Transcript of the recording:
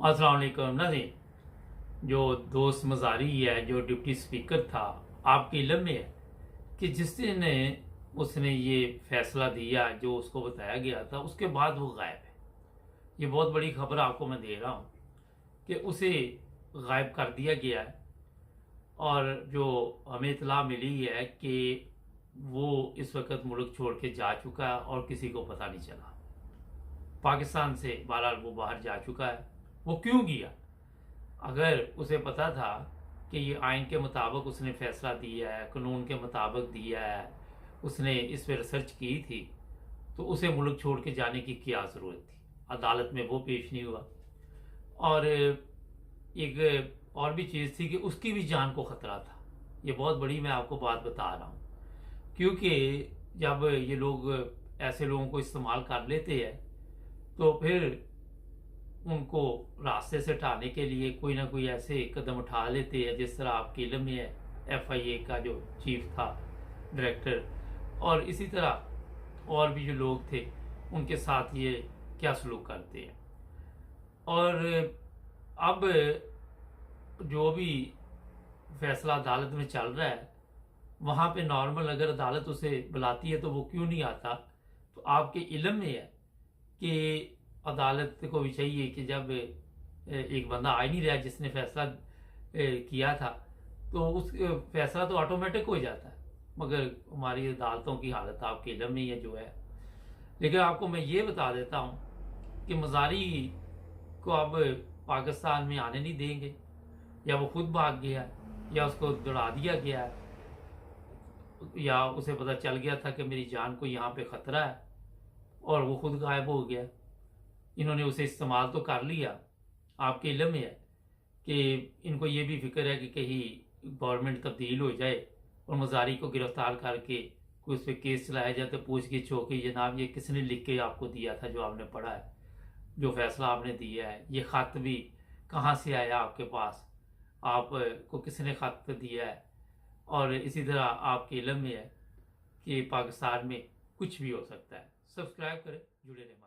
अस्सलाम वालेकुम नाज़रीन। जो दोस्त मज़ारी है, जो डिप्टी स्पीकर था, आपके इल्म में है कि जिस दिन उसने ये फैसला दिया जो उसको बताया गया था, उसके बाद वो गायब है। ये बहुत बड़ी खबर आपको मैं दे रहा हूँ कि उसे गायब कर दिया गया है। और जो हमें इतला मिली है कि वो इस वक्त मुल्क छोड़ के जा चुका है और किसी को पता नहीं चला। पाकिस्तान से बहरहाल वो बाहर जा चुका है। वो क्यों गया? अगर उसे पता था कि ये आइन के मुताबिक उसने फैसला दिया है, कानून के मुताबिक दिया है, उसने इस पर रिसर्च की थी, तो उसे मुल्क छोड़ के जाने की क्या ज़रूरत थी? अदालत में वो पेश नहीं हुआ। और एक और भी चीज़ थी कि उसकी भी जान को ख़तरा था। ये बहुत बड़ी मैं आपको बात बता रहा हूँ, क्योंकि जब ये लोग ऐसे लोगों को इस्तेमाल कर लेते हैं तो फिर उनको रास्ते से हटाने के लिए कोई ना कोई ऐसे कदम उठा लेते हैं। जिस तरह आपके इल्म में है, FIA का जो चीफ था, डायरेक्टर, और इसी तरह और भी जो लोग थे उनके साथ ये क्या सलूक करते हैं। और अब जो भी फैसला अदालत में चल रहा है, वहाँ पे नॉर्मल अगर अदालत उसे बुलाती है तो वो क्यों नहीं आता? तो आपके इल्म में है कि अदालत को भी चाहिए कि जब एक बंदा आ ही नहीं रहा जिसने फैसला किया था, तो उस फैसला तो ऑटोमेटिक हो जाता है। मगर हमारी अदालतों की हालत आपके इल्म में ही है जो है। लेकिन आपको मैं ये बता देता हूँ कि मज़ारी को अब पाकिस्तान में आने नहीं देंगे। या वो खुद भाग गया है, या उसको दौड़ा दिया गया है, या उसे पता चल गया था कि मेरी जान को यहाँ पे ख़तरा है और वो खुद गायब हो गया। इन्होंने उसे इस्तेमाल तो कर लिया। आपके इल्म में है कि इनको ये भी फिक्र है कि कहीं गवर्नमेंट तब्दील हो जाए और मज़ारी को गिरफ्तार करके कोई उस पर केस चलाया जाए तो पूछगिछ हो कि जनाब ये किसने लिख के आपको दिया था, जो आपने पढ़ा है, जो फैसला आपने दिया है, ये ख़त भी कहाँ से आया आपके पास, आपको किसने ख़त दिया है। और इसी तरह आपके इल्म में है कि पाकिस्तान में कुछ भी हो सकता है। सब्सक्राइब करें, जुड़े रहें।